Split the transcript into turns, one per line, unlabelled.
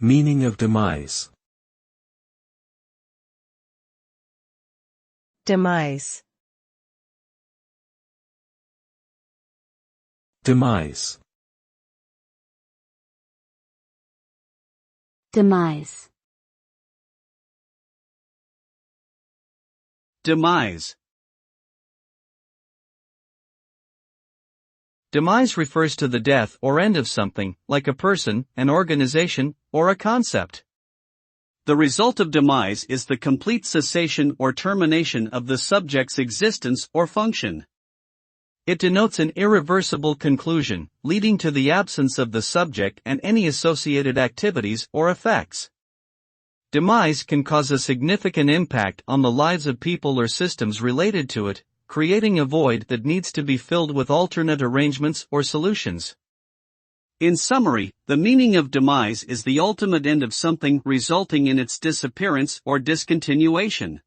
Meaning of demise.
Demise.
Demise.
Demise.
Demise. Demise refers to the death or end of something, like a person, an organization, or a concept. The result of demise is the complete cessation or termination of the subject's existence or function. It denotes an irreversible conclusion, leading to the absence of the subject and any associated activities or effects. Demise can cause a significant impact on the lives of people or systems related to it, creating a void that needs to be filled with alternate arrangements or solutions. In summary, the meaning of demise is the ultimate end of something resulting in its disappearance or discontinuation.